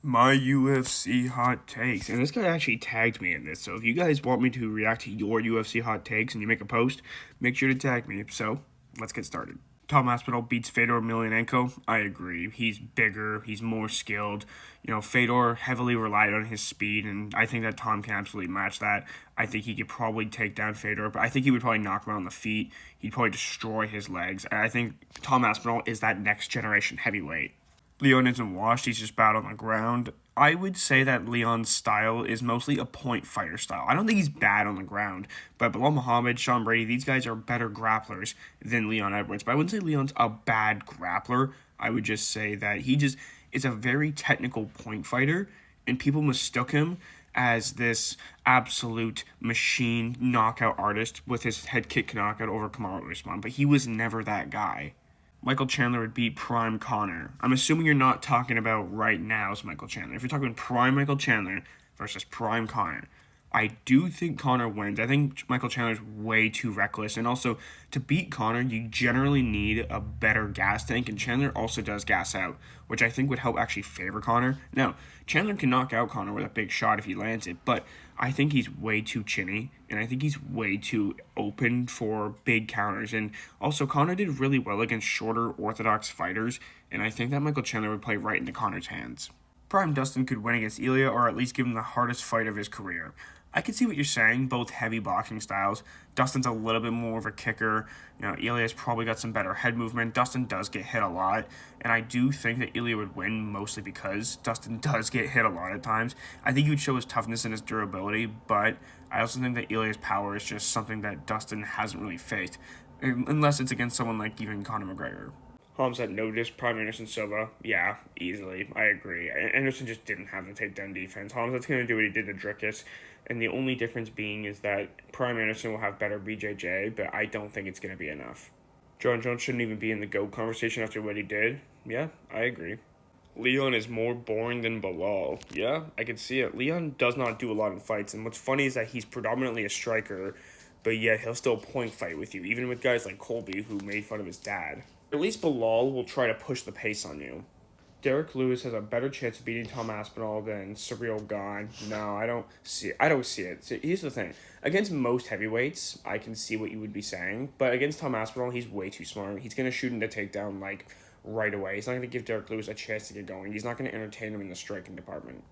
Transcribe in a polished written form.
My UFC hot takes. And this guy actually tagged me in this. So if you guys want me to react to your UFC hot takes and you make a post, make sure to tag me. So let's get started. Tom Aspinall beats Fedor Emelianenko. I agree. He's bigger. He's more skilled. Fedor heavily relied on his speed, and I think that Tom can absolutely match that. I think he could probably take down Fedor, but I think he would probably knock him out on the feet. He'd probably destroy his legs. And I think Tom Aspinall is that next generation heavyweight. Leon isn't washed, he's just bad on the ground. I would say that Leon's style is mostly a point fighter style. I don't think he's bad on the ground, but Bilal Muhammad, Sean Brady, these guys are better grapplers than Leon Edwards. But I wouldn't say Leon's a bad grappler. I would just say that he just is a very technical point fighter, and people mistook him as this absolute machine knockout artist with his head kick knockout over Kamaru Usman, but he was never that guy. Michael Chandler would beat Prime Connor. I'm assuming you're not talking about right now's Michael Chandler. If you're talking Prime Michael Chandler versus Prime Connor, I do think Connor wins. I think Michael Chandler's way too reckless. And also, to beat Connor, you generally need a better gas tank. And Chandler also does gas out, which I think would help actually favor Connor. Now, Chandler can knock out Connor with a big shot if he lands it, but I think he's way too chinny. And I think he's way too open for big counters. And also, Connor did really well against shorter, orthodox fighters. And I think that Michael Chandler would play right into Connor's hands. Prime Dustin could win against Ilya, or at least give him the hardest fight of his career. I can see what you're saying, both heavy boxing styles. Dustin's a little bit more of a kicker. Ilya's probably got some better head movement. Dustin does get hit a lot, and I do think that Ilya would win mostly because Dustin does get hit a lot at times. I think he would show his toughness and his durability, but I also think that Ilya's power is just something that Dustin hasn't really faced, unless it's against someone like even Conor McGregor. Holmes had noticed Prime Anderson Silva. Yeah, easily. I agree. Anderson just didn't have the takedown defense. Holmes is going to do what he did to Drickus, and the only difference being is that Prime Anderson will have better BJJ, but I don't think it's going to be enough. John Jones shouldn't even be in the GOAT conversation after what he did. Yeah, I agree. Leon is more boring than Bilal. Yeah, I can see it. Leon does not do a lot in fights, and what's funny is that he's predominantly a striker, but yet he'll still point fight with you, even with guys like Colby, who made fun of his dad. At least Bilal will try to push the pace on you. Derek Lewis has a better chance of beating Tom Aspinall than Ciryl Gane. No, I don't see it. So here's the thing. Against most heavyweights, I can see what you would be saying. But against Tom Aspinall, he's way too smart. He's going to shoot him to takedown, right away. He's not going to give Derek Lewis a chance to get going. He's not going to entertain him in the striking department.